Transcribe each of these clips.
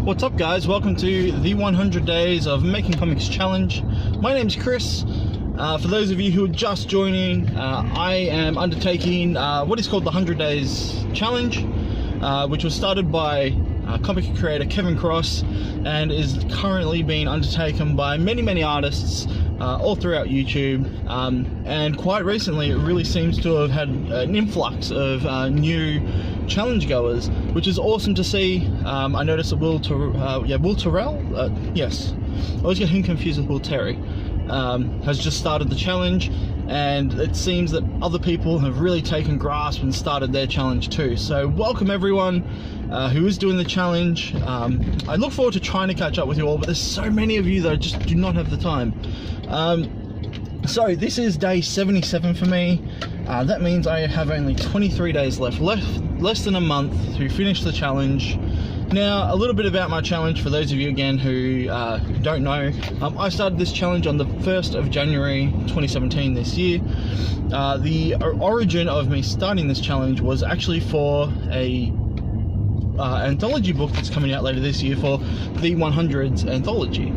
What's up, guys? Welcome to the 100 Days of Making Comics Challenge. My name's Chris. For those of you who are just joining, I am undertaking what is called the 100 Days Challenge, which was started by comic creator Kevin Cross and is currently being undertaken by many artists all throughout YouTube, and quite recently it really seems to have had an influx of new challenge goers, which is awesome to see. I noticed that Will Terrell, yes, I always get him confused with Will Terry, has just started the challenge, and it seems that other people have really taken grasp and started their challenge too. So welcome everyone who is doing the challenge. I look forward to trying to catch up with you all, but there's so many of you that I just do not have the time. So this is day 77 for me. That means I have only 23 days left, less than a month to finish the challenge. Now, a little bit about my challenge for those of you again who don't know. I started this challenge on the 1st of January 2017 this year. The origin of me starting this challenge was actually for a anthology book that's coming out later this year for the 100s anthology.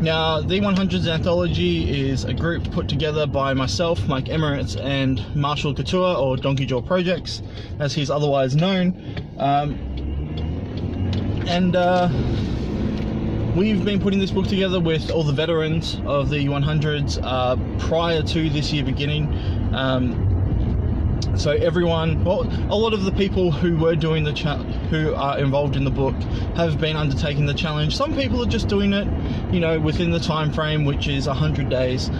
Now, the 100s anthology is a group put together by myself, Mike Emirates, and Marshall Couture, or Donkey Jaw Projects, as he's otherwise known. We've been putting this book together with all the veterans of the 100s prior to this year beginning. So everyone, well, a lot of the people who were doing the who are involved in the book have been undertaking the challenge. Some people are just doing it, you know, within the time frame, which is 100 days.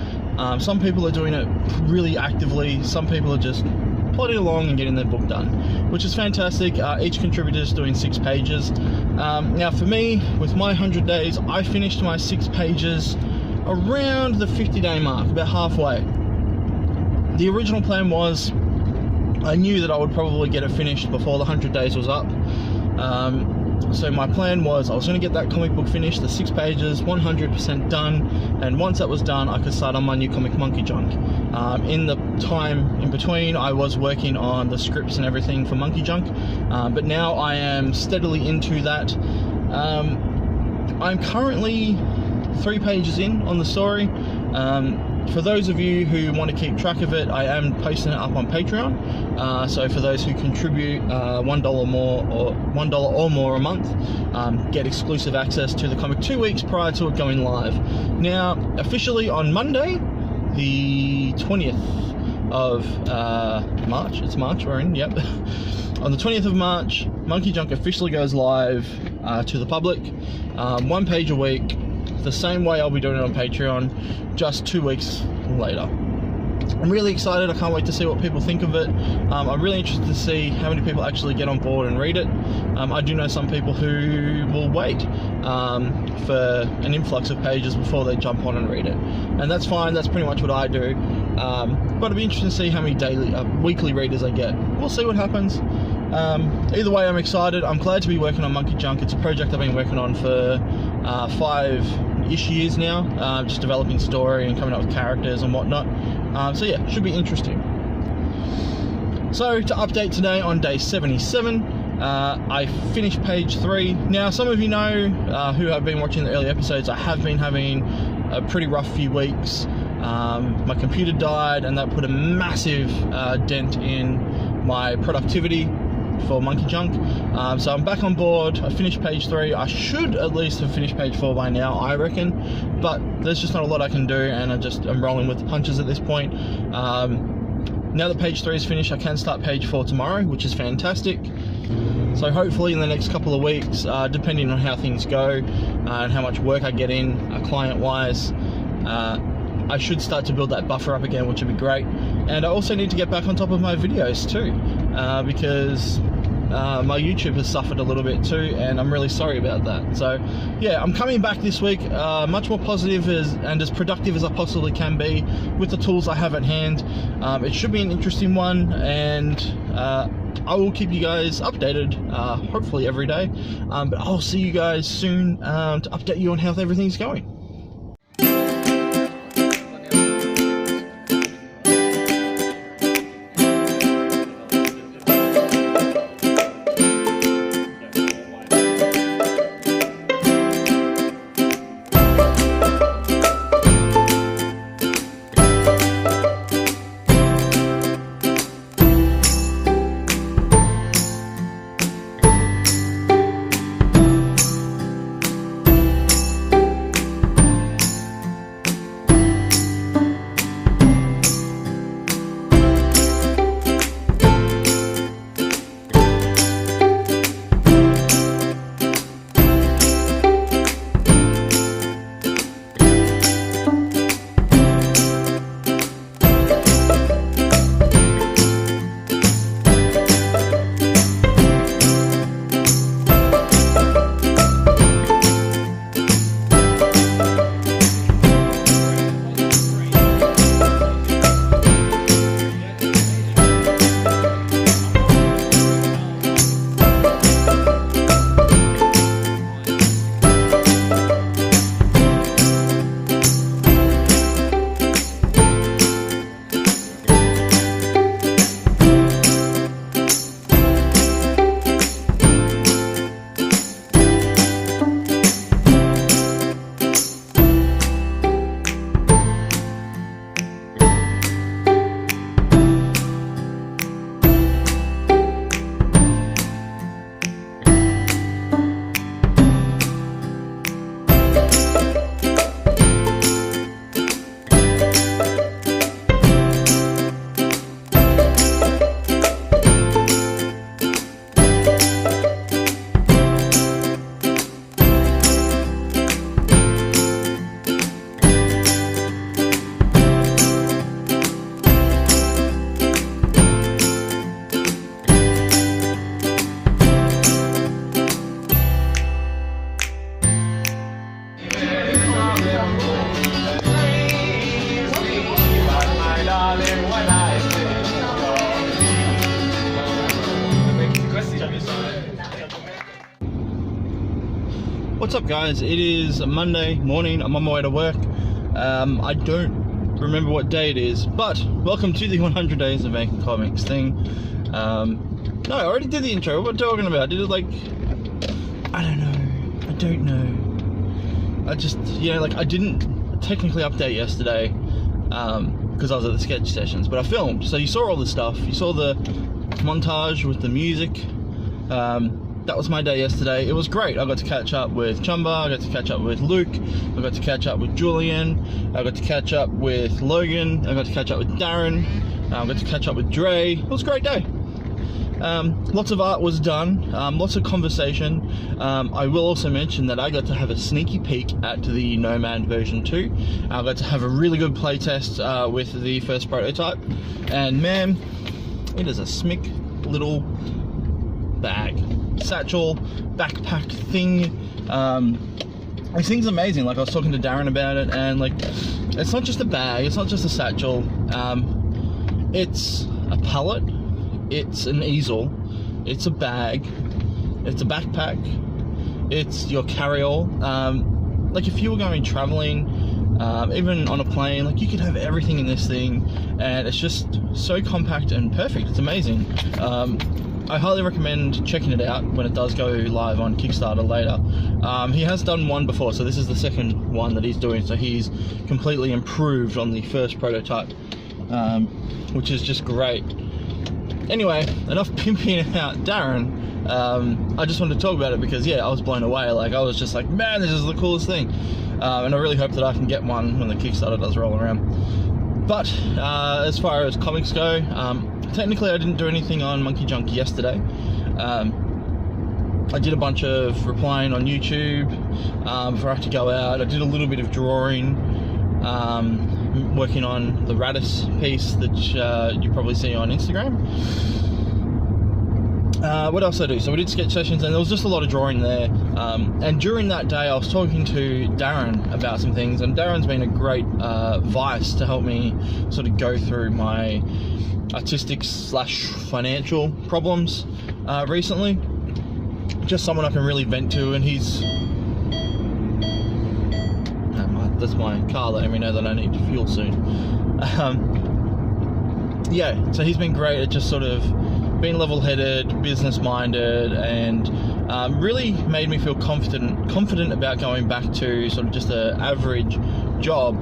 Some people are doing it really actively. Some people are just plodding along and getting their book done, which is fantastic. Each contributor is doing 6 pages. Now for me, with my 100 days, I finished my 6 pages around the 50-day mark, about halfway. The original plan was, I knew that I would probably get it finished before the 100 days was up. So my plan was I was going to get that comic book finished, the 6 pages, 100% done, and once that was done, I could start on my new comic, Monkey Junk. In the time in between, I was working on the scripts and everything for Monkey Junk, but now I am steadily into that. I'm currently 3 pages in on the story. For those of you who want to keep track of it, I am posting it up on Patreon. So for those who contribute $1 or more a month, get exclusive access to the comic 2 weeks prior to it going live. Now, officially on Monday, the 20th of March, it's March we're in, yep. On the 20th of March, Monkey Junk officially goes live to the public. 1 page a week. The same way I'll be doing it on Patreon, just 2 weeks later. I'm really excited. I can't wait to see what people think of it. I'm really interested to see how many people actually get on board and read it. I do know some people who will wait for an influx of pages before they jump on and read it, and that's fine. That's pretty much what I do. But it'll be interesting to see how many weekly readers I get. We'll see what happens. Either way, I'm excited. I'm glad to be working on Monkey Junk. It's a project I've been working on for 5-ish years now, just developing story and coming up with characters and whatnot. So yeah, should be interesting. So to update today on day 77, I finished page 3. Now, some of you know who have been watching the early episodes, I have been having a pretty rough few weeks. My computer died, and that put a massive dent in my productivity for Monkey Junk. So I'm back on board. I finished page 3. I should at least have finished page 4 by now, I reckon, but there's just not a lot I can do, and I'm rolling with the punches at this point. Now that page 3 is finished, I can start page 4 tomorrow, which is fantastic. So hopefully in the next couple of weeks, depending on how things go and how much work I get in client-wise, I should start to build that buffer up again, which would be great. And I also need to get back on top of my videos too, because my YouTube has suffered a little bit too, and I'm really sorry about that. So yeah, I'm coming back this week, much more positive and as productive as I possibly can be with the tools I have at hand. It should be an interesting one, and I will keep you guys updated, hopefully every day. But I'll see you guys soon to update you on how everything's going. What's up, guys? It is Monday morning. I'm on my way to work. I don't remember what day it is, but welcome to the 100 Days of Making Comics thing. No, I already did the intro. What am I talking about? I did it like, I don't know. I just, like, I didn't technically update yesterday because I was at the sketch sessions, but I filmed. So you saw all the stuff. You saw the montage with the music. That was my day yesterday. It was great. I got to catch up with Chumba, I got to catch up with Luke, I got to catch up with Julian, I got to catch up with Logan, I got to catch up with Darren, I got to catch up with Dre. It was a great day. Lots of art was done, lots of conversation. I will also mention that I got to have a sneaky peek at the Nomad version 2. I got to have a really good playtest with the first prototype, and man, it is a smick little bag, satchel, backpack thing. This thing's amazing. Like, I was talking to Darren about it, and like, it's not just a bag, it's not just a satchel, it's a pallet, it's an easel, it's a bag, it's a backpack, it's your carry-all. Like, if you were going traveling, even on a plane, like, you could have everything in this thing, and it's just so compact and perfect. It's amazing. I highly recommend checking it out when it does go live on Kickstarter later. He has done one before, so this is the second one that he's doing, so he's completely improved on the first prototype, which is just great. Anyway, enough pimping out Darren. I just wanted to talk about it because, yeah, I was blown away. Like, I was just like, man, this is the coolest thing. And I really hope that I can get one when the Kickstarter does roll around. But as far as comics go, technically I didn't do anything on Monkey Junk yesterday. I did a bunch of replying on YouTube before I had to go out. I did a little bit of drawing, working on the Radis piece that you probably see on Instagram. What else did I do? So we did sketch sessions, and there was just a lot of drawing there. And during that day, I was talking to Darren about some things, and Darren's been a great vice to help me sort of go through my artistic / financial problems recently. Just someone I can really vent to, and he's... that's my car letting me know that I need fuel soon. Yeah, so he's been great at just sort of being level-headed, business-minded, and really made me feel confident about going back to sort of just an average job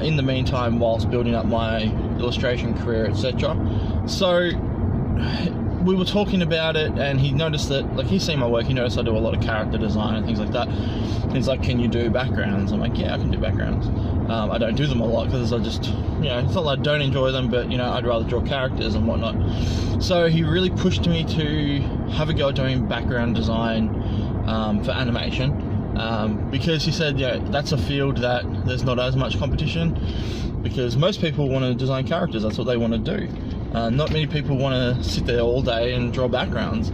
in the meantime, whilst building up my illustration career, etc. So we were talking about it, and he noticed that, like, he's seen my work, he noticed I do a lot of character design and things like that. He's like, can you do backgrounds? I'm like, yeah, I can do backgrounds. I don't do them a lot because I just, it's not that I don't enjoy them, but, I'd rather draw characters and whatnot. So he really pushed me to have a go at doing background design for animation, because he said, that's a field that there's not as much competition, because most people want to design characters, that's what they want to do. Not many people want to sit there all day and draw backgrounds.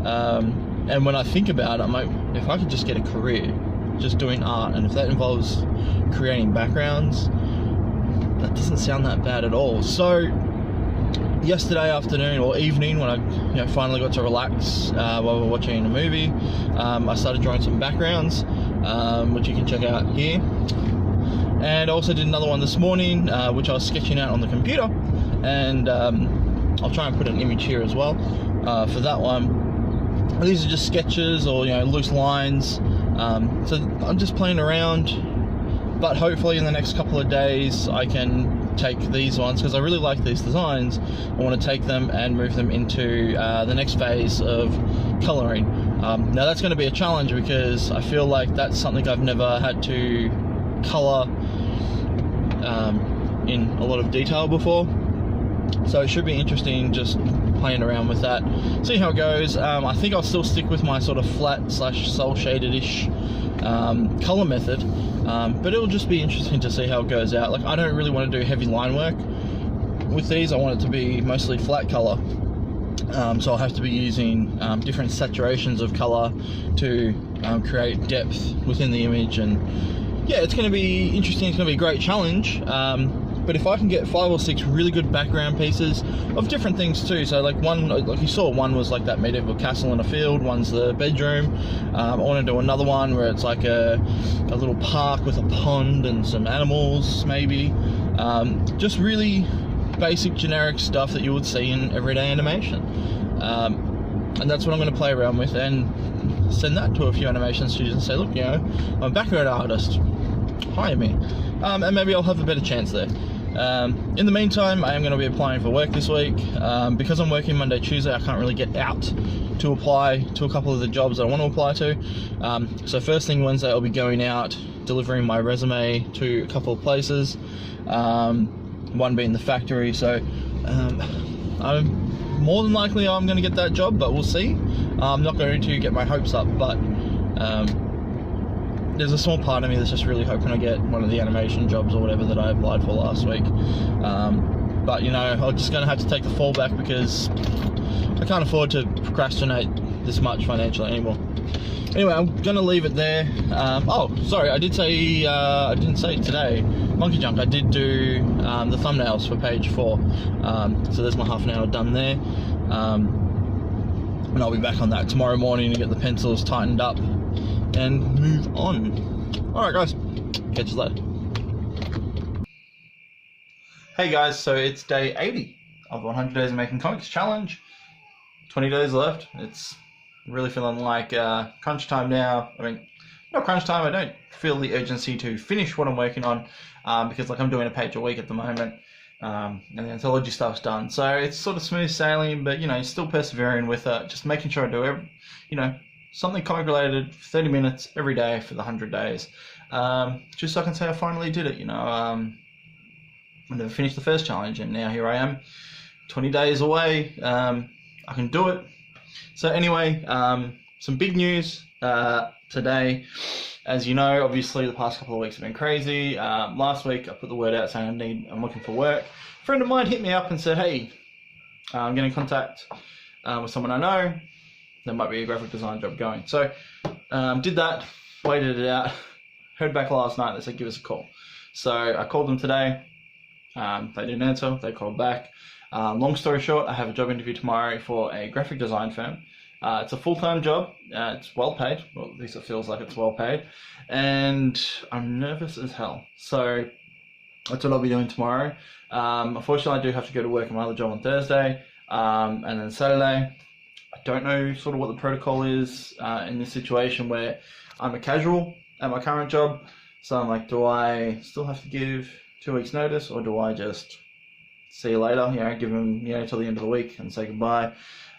And when I think about it, I'm like, if I could just get a career just doing art, and if that involves creating backgrounds, that doesn't sound that bad at all. So yesterday afternoon or evening, when I finally got to relax while we were watching a movie, I started drawing some backgrounds, which you can check out here. And I also did another one this morning, which I was sketching out on the computer, and I'll try and put an image here as well for that one. These are just sketches or loose lines, so I'm just playing around, but hopefully in the next couple of days I can take these ones, because I really like these designs. I want to take them and move them into the next phase of colouring. Now that's going to be a challenge, because I feel like that's something I've never had to colour in a lot of detail before, so it should be interesting just playing around with that, see how it goes. I think I'll still stick with my sort of flat / cel shaded-ish colour method, but it'll just be interesting to see how it goes out. Like, I don't really want to do heavy line work with these. I want it to be mostly flat colour, so I'll have to be using different saturations of colour to create depth within the image. And yeah, it's going to be interesting. It's going to be a great challenge, but if I can get 5 or 6 really good background pieces of different things too, so like one, like you saw, one was like that medieval castle in a field, one's the bedroom. I want to do another one where it's like a little park with a pond and some animals maybe. Just really basic generic stuff that you would see in everyday animation. And that's what I'm going to play around with and send that to a few animation studios and say, look, you know, I'm a background artist, hire me. And maybe I'll have a better chance there. In the meantime, I am going to be applying for work this week. Because I'm working Monday, Tuesday, I can't really get out to apply to a couple of the jobs that I want to apply to. So first thing Wednesday, I'll be going out, delivering my resume to a couple of places. One being the factory. So I'm more than likely I'm going to get that job, but we'll see. I'm not going to get my hopes up, but there's a small part of me that's just really hoping I get one of the animation jobs or whatever that I applied for last week. But you know, I'm just going to have to take the fallback because I can't afford to procrastinate this much financially anymore. Anyway, I'm going to leave it there. Oh, sorry, I did say, I didn't say today, Monkey Junk, I did do the thumbnails for page 4. So there's my half an hour done there. And I'll be back on that tomorrow morning to get the pencils tightened up and move on. Alright guys, catch you later. Hey guys, so it's day 80 of the 100 Days of Making Comics Challenge. 20 days left. It's really feeling like crunch time now. I mean, not crunch time, I don't feel the urgency to finish what I'm working on because like I'm doing a page a week at the moment and the anthology stuff's done. So it's sort of smooth sailing, but you know, still persevering with it, just making sure I do you know, something comic related for 30 minutes every day for the 100 days. Just so I can say I finally did it, you know. I never finished the first challenge and now here I am, 20 days away. I can do it. So anyway, some big news today. As you know, obviously the past couple of weeks have been crazy. Last week I put the word out saying I'm looking for work. A friend of mine hit me up and said, hey, I'm getting in contact with someone I know. There might be a graphic design job going. So did that, waited it out, heard back last night. They said give us a call. So I called them today. They didn't answer, they called back. Long story short, I have a job interview tomorrow for a graphic design firm. It's a full-time job, it's well paid, well at least it feels like it's well paid, and I'm nervous as hell. So that's what I'll be doing tomorrow. Unfortunately I do have to go to work on my other job on Thursday, and then Saturday. I don't know sort of what the protocol is in this situation where I'm a casual at my current job. So I'm like, do I still have to give 2 weeks notice, or do I just see you later, you know, give them, you know, till the end of the week and say goodbye?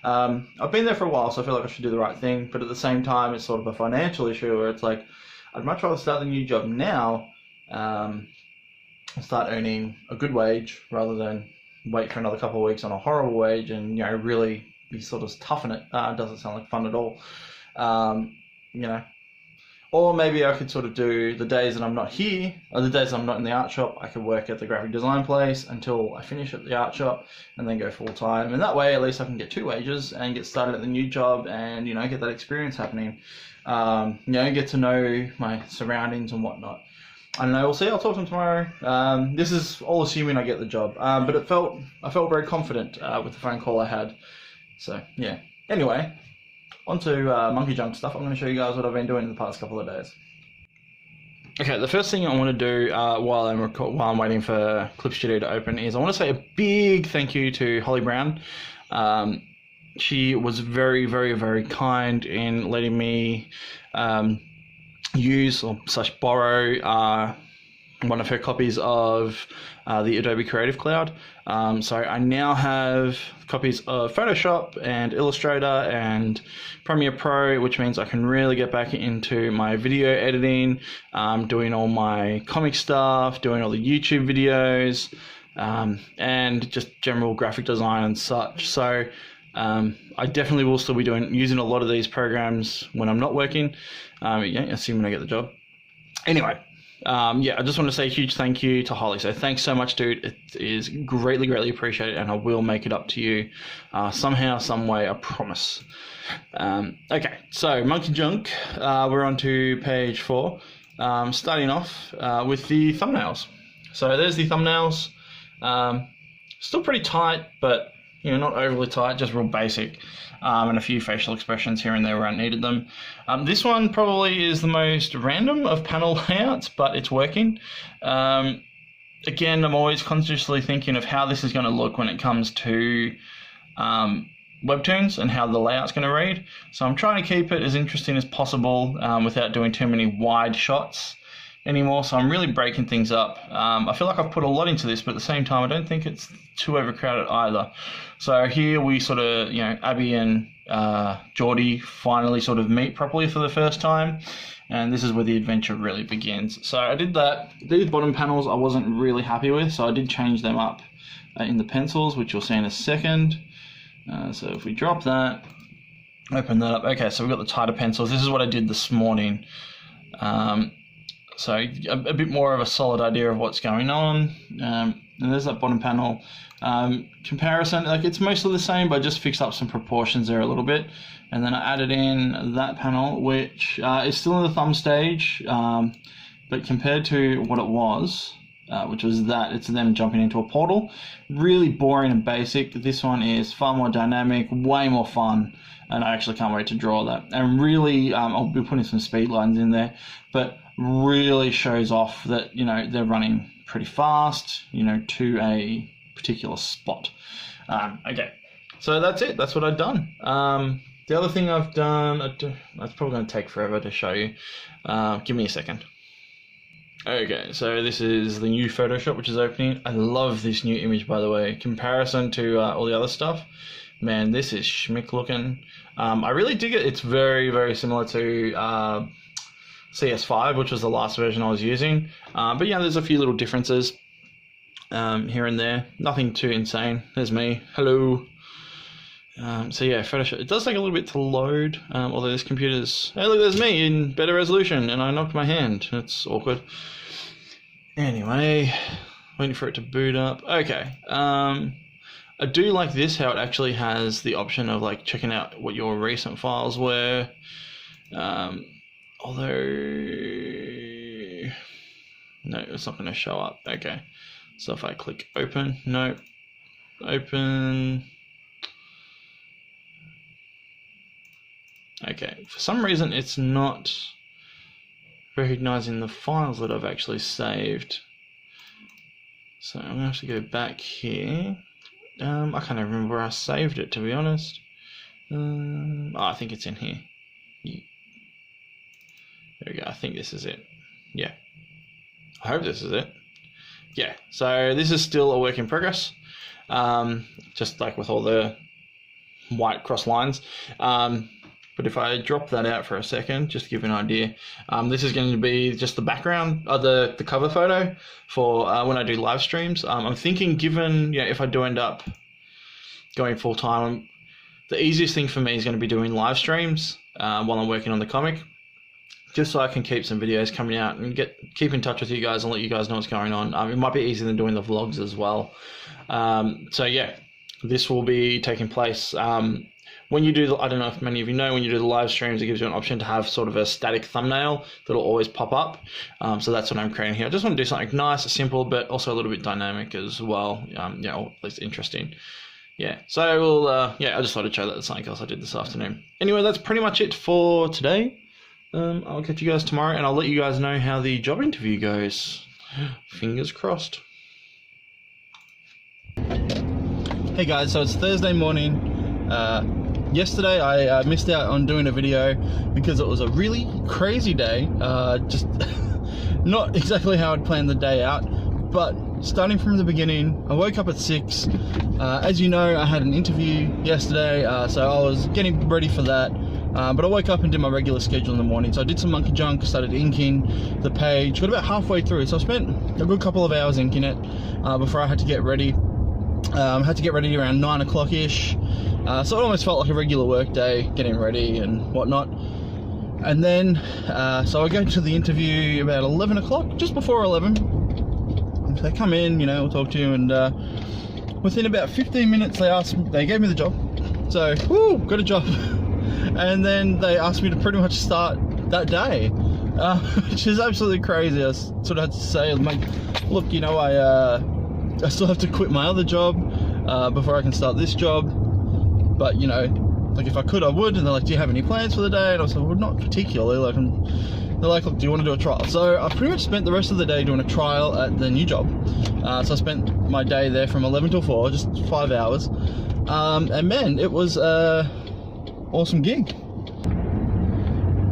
I've been there for a while, so I feel like I should do the right thing, but at the same time it's sort of a financial issue where it's like I'd much rather start the new job now and start earning a good wage rather than wait for another couple of weeks on a horrible wage and, you know, really be sort of tough in it. It doesn't sound like fun at all. You know, or maybe I could sort of do the days that I'm not here, or the days I'm not in the art shop, I could work at the graphic design place until I finish at the art shop and then go full time. And that way at least I can get 2 wages and get started at the new job and, you know, get that experience happening. You know, get to know my surroundings and whatnot. I don't know, we'll see, I'll talk to them tomorrow. This is all assuming I get the job. But I felt very confident with the phone call I had. So, yeah. Anyway, on to Monkey Junk stuff. I'm going to show you guys what I've been doing in the past couple of days. Okay, the first thing I want to do while I'm waiting for Clip Studio to open is I want to say a big thank you to Holly Brown. She was very, very, very kind in letting me use or borrow one of her copies of the Adobe Creative Cloud. So I now have copies of Photoshop and Illustrator and Premiere Pro, which means I can really get back into my video editing, doing all my comic stuff, doing all the YouTube videos, and just general graphic design and such. So I definitely will still be using a lot of these programs when I'm not working, yeah, assuming I get the job. Anyway, yeah, I just want to say a huge thank you to Holly. So thanks so much, dude. It is greatly, greatly appreciated, and I will make it up to you somehow, some way, I promise. Okay, so Monkey Junk, we're on to page 4, starting off with the thumbnails. So there's the thumbnails. Still pretty tight, but you know, not overly tight, just real basic, and a few facial expressions here and there where I needed them. This one probably is the most random of panel layouts, but it's working. Again, I'm always consciously thinking of how this is going to look when it comes to webtoons and how the layout's going to read. So I'm trying to keep it as interesting as possible without doing too many wide shots anymore. So I'm really breaking things up. I feel like I've put a lot into this, but at the same time, I don't think it's too overcrowded either. So here we sort of, you know, Abby and Geordie finally sort of meet properly for the first time. And this is where the adventure really begins. So I did that. These bottom panels I wasn't really happy with, so I did change them up in the pencils, which you'll see in a second. So if we drop that, open that up. Okay, so we've got the tighter pencils. This is what I did this morning. So a bit more of a solid idea of what's going on. And there's that bottom panel. Comparison, like it's mostly the same, but I just fixed up some proportions there a little bit. And then I added in that panel, which is still in the thumb stage, but compared to what it was, which was that, it's them jumping into a portal. Really boring and basic. This one is far more dynamic, way more fun, and I actually can't wait to draw that. And really, I'll be putting some speed lines in there, but really shows off that, you know, they're running pretty fast, you know, to a particular spot. Okay, so that's it. That's what I've done. The other thing I've done, that's probably going to take forever to show you. Give me a second. Okay, so this is the new Photoshop which is opening. I love this new image, by the way. Comparison to all the other stuff, man, this is schmick looking. I really dig it. It's very, very similar to CS5, which was the last version I was using. But yeah, there's a few little differences here and there. Nothing too insane. There's me. Hello. So yeah, Photoshop. It does take a little bit to load, although this computer's... Hey, look, there's me in better resolution, and I knocked my hand. That's awkward. Anyway, waiting for it to boot up. Okay. I do like this, how it actually has the option of like checking out what your recent files were. Although... No, it's not going to show up. Okay. So if I click open, no. Open... Okay, for some reason it's not recognizing the files that I've actually saved. So I'm gonna have to go back here. I can't even remember where I saved it, to be honest. I think it's in here. Yeah. There we go, I think this is it. Yeah. I hope this is it. Yeah, so this is still a work in progress. Just like with all the white cross lines. But if I drop that out for a second, just to give you an idea, this is going to be just the background, the cover photo for when I do live streams. I'm thinking, given, you know, if I do end up going full time, the easiest thing for me is going to be doing live streams while I'm working on the comic, just so I can keep some videos coming out and keep in touch with you guys and let you guys know what's going on. It might be easier than doing the vlogs as well. So yeah, this will be taking place. When you do, I don't know if many of you know, when you do the live streams, it gives you an option to have sort of a static thumbnail that'll always pop up. So that's what I'm creating here. I just want to do something nice, simple, but also a little bit dynamic as well. You know, at least interesting. Yeah, so we'll, yeah, I just thought I'd show that there's something else I did this afternoon. Anyway, that's pretty much it for today. I'll catch you guys tomorrow, and I'll let you guys know how the job interview goes. Fingers crossed. Hey guys, so it's Thursday morning. Yesterday I missed out on doing a video because it was a really crazy day. Just not exactly how I'd planned the day out, but starting from the beginning, I woke up at 6. As you know, I had an interview yesterday, so I was getting ready for that. But I woke up and did my regular schedule in the morning. So I did some monkey junk, started inking the page, got about halfway through. So I spent a good couple of hours inking it before I had to get ready. Had to get ready around 9 o'clock-ish. So it almost felt like a regular work day, getting ready and whatnot. And then, so I go to the interview about 11 o'clock, just before 11. So they come in, you know, we'll talk to you, and within about 15 minutes they gave me the job. So, woo, got a job. And then they asked me to pretty much start that day, which is absolutely crazy. I sort of had to say, like, look, you know, I still have to quit my other job before I can start this job. But you know, like if I could, I would. And they're like, "Do you have any plans for the day?" And I was like, "Well, not particularly." Like, they're like, "Look, do you want to do a trial?" So I pretty much spent the rest of the day doing a trial at the new job. So I spent my day there from 11 till 4, just 5 hours. And man, it was awesome gig.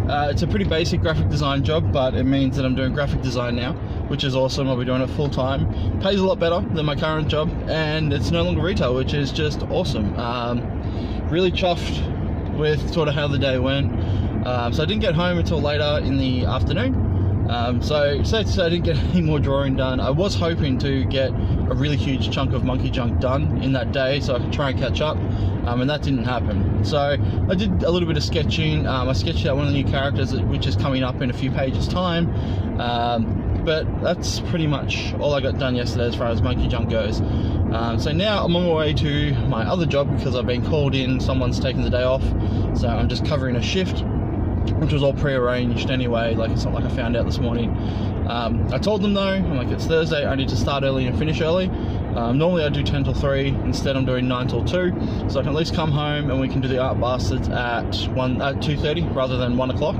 It's a pretty basic graphic design job, but it means that I'm doing graphic design now, which is awesome. I'll be doing it full time. Pays a lot better than my current job, and it's no longer retail, which is just awesome. Really chuffed with sort of how the day went. So I didn't get home until later in the afternoon. So safe to say I didn't get any more drawing done. I was hoping to get a really huge chunk of monkey junk done in that day so I could try and catch up, and that didn't happen. So I did a little bit of sketching. I sketched out one of the new characters, which is coming up in a few pages time, but that's pretty much all I got done yesterday as far as monkey junk goes. So now I'm on my way to my other job because I've been called in, someone's taken the day off, so I'm just covering a shift, which was all pre-arranged anyway. Like, it's not like I found out this morning. I told them though, I'm like, it's Thursday, I need to start early and finish early. Normally I do 10 till 3, instead I'm doing 9 till 2, so I can at least come home and we can do the Art Bastards at 2:30 rather than 1 o'clock,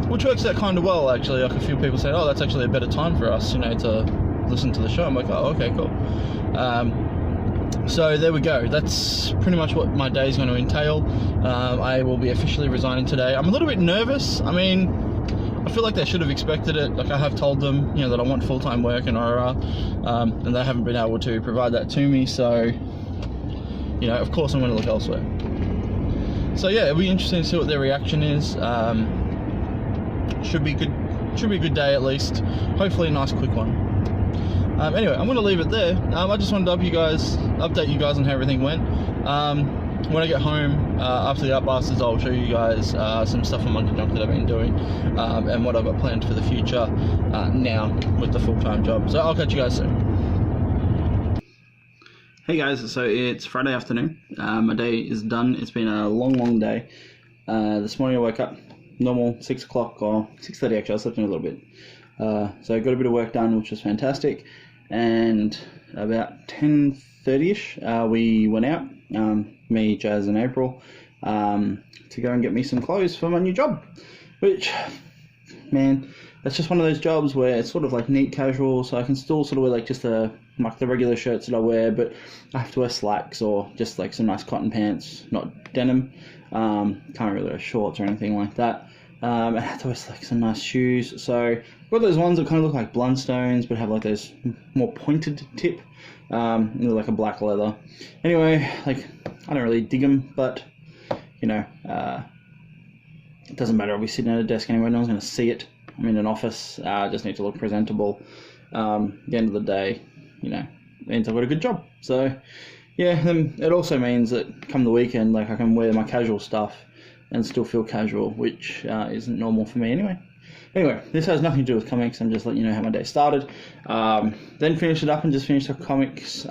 which works out kind of well actually. Like, a few people said, oh, that's actually a better time for us, you know, to listen to the show. I'm like, oh, okay, cool. So there we go. That's pretty much what my day is going to entail. I will be officially resigning today. I'm a little bit nervous. I mean, I feel like they should have expected it. Like, I have told them, you know, that I want full-time work and and they haven't been able to provide that to me. So, you know, of course I'm going to look elsewhere. So yeah, it'll be interesting to see what their reaction is. Should be good. Should be a good day at least. Hopefully a nice quick one. Anyway, I'm going to leave it there. I just wanted to update you guys on how everything went. When I get home after the Art Bastards, I'll show you guys some stuff on Monkey Junk that I've been doing, and what I've got planned for the future now with the full-time job. So I'll catch you guys soon. Hey guys, so it's Friday afternoon. My day is done. It's been a long day. This morning I woke up normal 6 o'clock, or 6:30 actually. I slept in a little bit. So I got a bit of work done, which was fantastic. And about 10:30ish, we went out, me, Jazz and April, to go and get me some clothes for my new job, which, man, that's just one of those jobs where it's sort of like neat casual, so I can still sort of wear like just the regular shirts that I wear, but I have to wear slacks or just like some nice cotton pants, not denim. Can't really wear shorts or anything like that. I have to wear like some nice shoes. So I've got those ones that kind of look like Blundstones but have like those more pointed tip, like a black leather. Anyway, like, I don't really dig them, but you know, it doesn't matter. I'll be sitting at a desk anyway. No one's going to see it. I'm in an office. I just need to look presentable. At the end of the day, you know, it means I've got a good job. So yeah, it also means that come the weekend, like, I can wear my casual stuff and still feel casual, which isn't normal for me anyway. Anyway, this has nothing to do with comics. I'm just letting you know how my day started. Then finished it up and just finished the comics.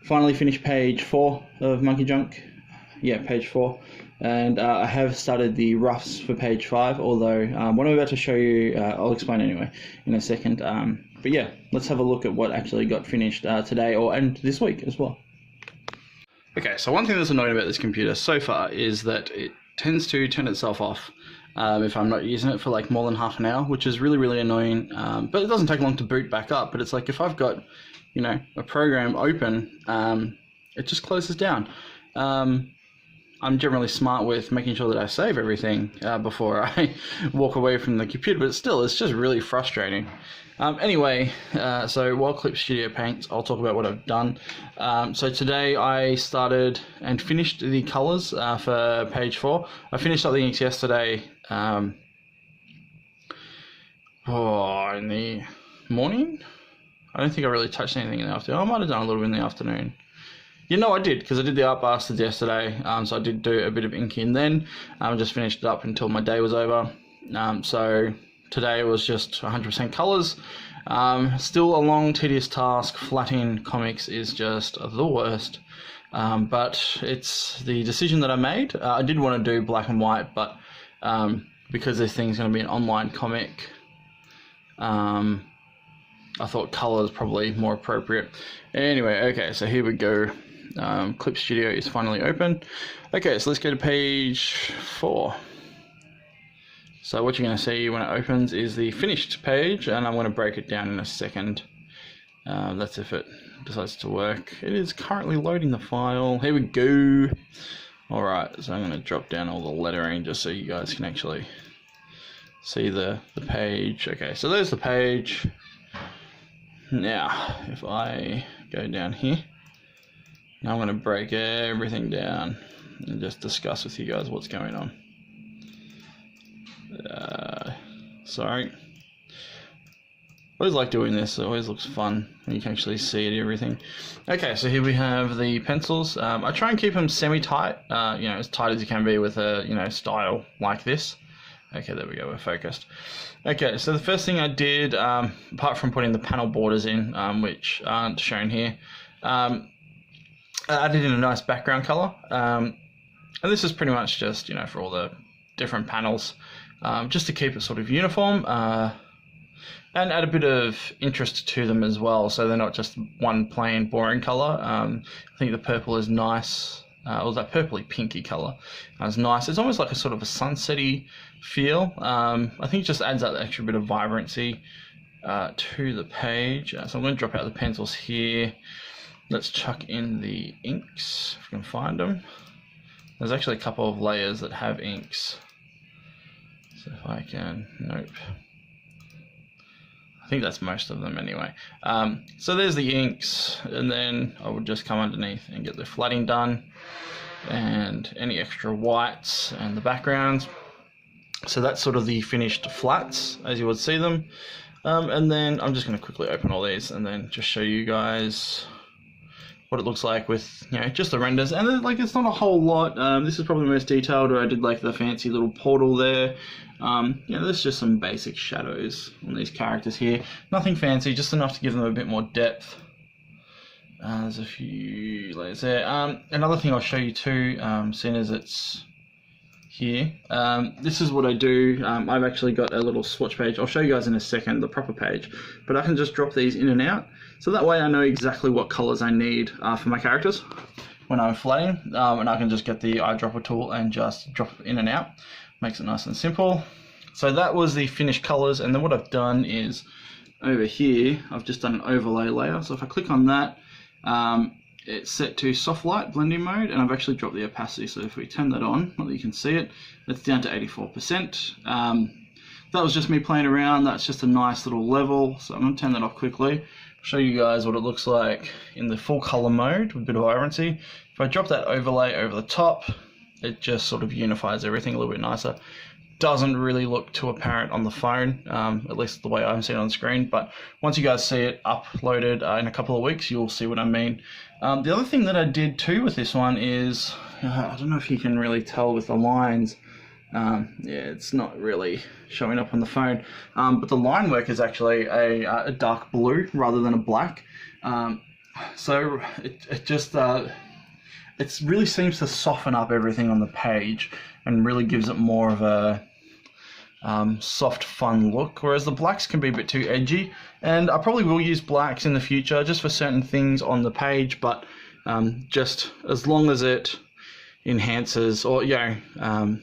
Finally finished page 4 of Monkey Junk. Yeah, page 4. And I have started the roughs for page 5, although what I'm about to show you, I'll explain anyway in a second. But yeah, let's have a look at what actually got finished today and this week as well. Okay, so one thing that's annoying about this computer so far is that it tends to turn itself off if I'm not using it for like more than half an hour, which is really annoying. But it doesn't take long to boot back up. But it's like, if I've got, you know, a program open, it just closes down. I'm generally smart with making sure that I save everything before I walk away from the computer, but still, it's just really frustrating. Anyway, so while Clip Studio paints, I'll talk about what I've done. So today I started and finished the colours for page 4. I finished up the inks yesterday, in the morning? I don't think I really touched anything in the afternoon. I might have done a little bit in the afternoon. You know, I did, because I did the Art Bastards yesterday, so I did do a bit of inking then. Just finished it up until my day was over. So today was just 100% colours. Still a long, tedious task. Flatting comics is just the worst. But it's the decision that I made. I did want to do black and white, but because this thing's going to be an online comic, I thought color is probably more appropriate. Anyway, okay, so here we go. Clip Studio is finally open. Okay, so let's go to page 4. So what you're going to see when it opens is the finished page, and I'm going to break it down in a second. That's if it decides to work. It is currently loading the file. Here we go. Alright, so I'm going to drop down all the lettering just so you guys can actually see the page. Okay, so there's the page. Now, if I go down here, now I'm going to break everything down and just discuss with you guys what's going on. Sorry. I always like doing this, it always looks fun when you can actually see it, everything. Okay, so here we have the pencils. I try and keep them semi-tight, you know, as tight as you can be with a, you know, style like this. Okay, there we go, we're focused. Okay, so the first thing I did, apart from putting the panel borders in, which aren't shown here, I added in a nice background color. And this is pretty much just, you know, for all the different panels, just to keep it sort of uniform, and add a bit of interest to them as well, so they're not just one plain boring color. I think the purple is nice, or that purpley pinky color is nice. It's almost like a sort of a sunsetty feel. I think it just adds that extra bit of vibrancy to the page. So I'm going to drop out the pencils here. Let's chuck in the inks if we can find them. There's actually a couple of layers that have inks. So if I can, nope. I think that's most of them anyway. So there's the inks, and then I would just come underneath and get the flatting done, and any extra whites and the backgrounds. So that's sort of the finished flats as you would see them. And then I'm just going to quickly open all these and then just show you guys what it looks like with, you know, just the renders. And then, like, it's not a whole lot. This is probably the most detailed, where I did like the fancy little portal there. You know, there's just some basic shadows on these characters here. Nothing fancy, just enough to give them a bit more depth. There's a few layers there. Another thing I'll show you too, seeing as it's here, this is what I do. I've actually got a little swatch page. I'll show you guys in a second the proper page, but I can just drop these in and out, so that way I know exactly what colors I need for my characters when I'm flatting, and I can just get the eyedropper tool and just drop it in and out. Makes it nice and simple. So that was the finished colors, and then what I've done is over here I've just done an overlay layer. So if I click on that, it's set to soft light blending mode, and I've actually dropped the opacity, so if we turn that on, not that you can see it, it's down to 84%. That was just me playing around. That's just a nice little level, so I'm going to turn that off quickly, show you guys what it looks like in the full color mode with a bit of vibrancy. If I drop that overlay over the top, it just sort of unifies everything a little bit nicer. Doesn't really look too apparent on the phone, at least the way I'm seeing it on screen, but once you guys see it uploaded in a couple of weeks, you'll see what I mean. The other thing that I did too with this one is, I don't know if you can really tell with the lines, yeah, it's not really showing up on the phone, but the line work is actually a dark blue rather than a black, so it just it really seems to soften up everything on the page and really gives it more of a soft, fun look, whereas the blacks can be a bit too edgy, and I probably will use blacks in the future just for certain things on the page, but just as long as it enhances, or, you know,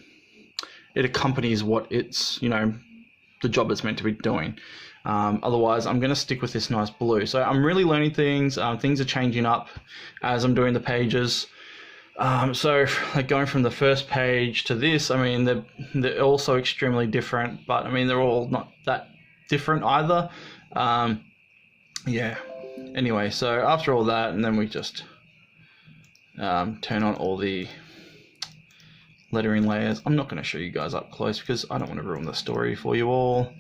it accompanies what it's, you know, the job it's meant to be doing. Otherwise, I'm going to stick with this nice blue. So I'm really learning things. Things are changing up as I'm doing the pages. So like going from the first page to this, I mean, they're all so extremely different, but I mean, they're all not that different either. Yeah. Anyway, so after all that, and then we just turn on all the lettering layers. I'm not going to show you guys up close because I don't want to ruin the story for you all.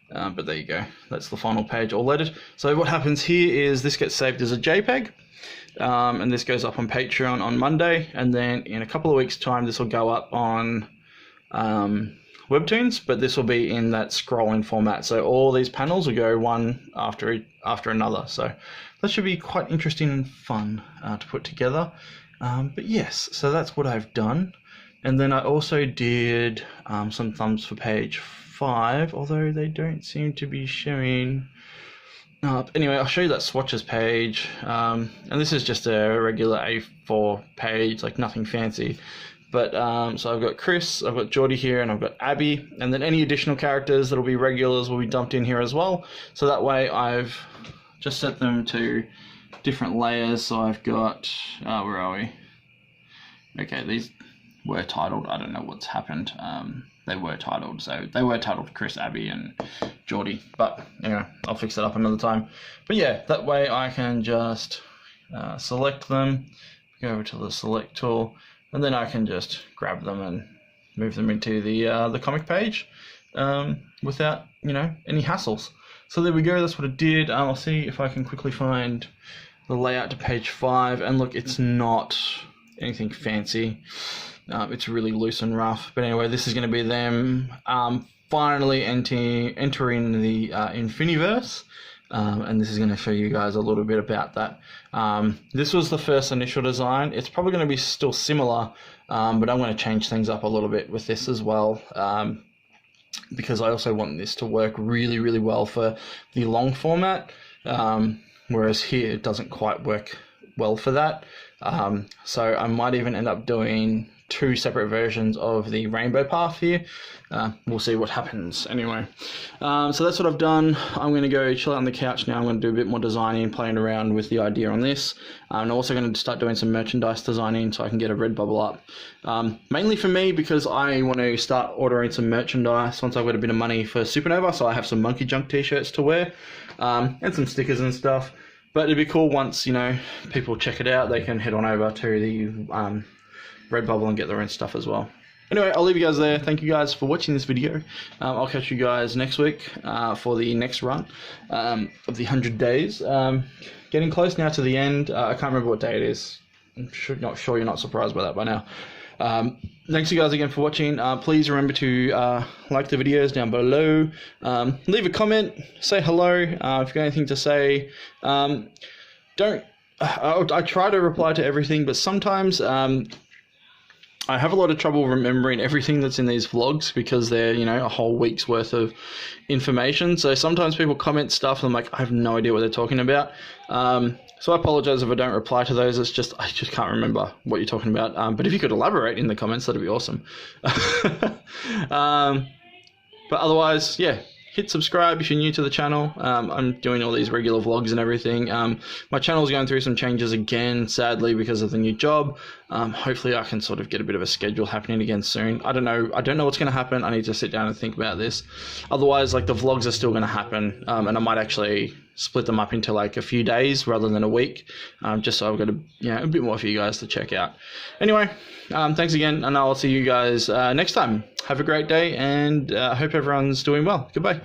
But there you go. That's the final page all lettered. So what happens here is this gets saved as a JPEG. And this goes up on Patreon on Monday, and then in a couple of weeks time this will go up on Webtoons, but this will be in that scrolling format, so all these panels will go one after another, so that should be quite interesting and fun to put together. But yes, so that's what I've done, and then I also did some thumbs for page 5, although they don't seem to be showing Anyway, I'll show you that swatches page, and this is just a regular A4 page, like nothing fancy. But so I've got Chris, I've got Geordie here, and I've got Abby, and then any additional characters that'll be regulars will be dumped in here as well. So that way I've just set them to different layers. So I've got, where are we? Okay, these were titled. I don't know what's happened. They were titled, so they were titled Chris, Abby, and Geordie. But anyway, I'll fix it up another time. But yeah, that way I can just select them, go over to the select tool, and then I can just grab them and move them into the comic page without any hassles. So there we go. That's what it did. I'll see if I can quickly find the layout to page 5. And look, it's not anything fancy. It's really loose and rough. But anyway, this is going to be them finally entering the Infiniverse. And this is going to show you guys a little bit about that. This was the first initial design. It's probably going to be still similar, but I'm going to change things up a little bit with this as well, because I also want this to work really, really well for the long format, whereas here it doesn't quite work well for that. So I might even end up doing 2 separate versions of the rainbow path here. We'll see what happens. Anyway, so that's what I've done. I'm going to go chill out on the couch now. I'm going to do a bit more designing, playing around with the idea on this. I'm also going to start doing some merchandise designing so I can get a Redbubble up. Mainly for me, because I want to start ordering some merchandise once I've got a bit of money for Supernova, so I have some Monkey Junk t-shirts to wear, and some stickers and stuff. But it'd be cool once, people check it out, they can head on over to the Redbubble and get their own stuff as well. Anyway, I'll leave you guys there. Thank you guys for watching this video. I'll catch you guys next week for the next run of the 100 days. Getting close now to the end. I can't remember what day it is. I'm not sure you're not surprised by that by now. Thanks you guys again for watching. Please remember to like the videos down below. Leave a comment. Say hello if you've got anything to say. I try to reply to everything, but sometimes I have a lot of trouble remembering everything that's in these vlogs because they're, a whole week's worth of information. So sometimes people comment stuff and I'm like, I have no idea what they're talking about. So I apologize if I don't reply to those. It's just, I just can't remember what you're talking about. But if you could elaborate in the comments, that'd be awesome. But otherwise, yeah. Hit subscribe if you're new to the channel. I'm doing all these regular vlogs and everything. My channel's going through some changes again, sadly, because of the new job. Hopefully I can sort of get a bit of a schedule happening again soon. I don't know what's going to happen. I need to sit down and think about this. Otherwise, like, the vlogs are still going to happen, and I might actually split them up into like a few days rather than a week, just so I've got a bit more for you guys to check out. Anyway, thanks again, and I'll see you guys next time. Have a great day, and I hope everyone's doing well. Goodbye.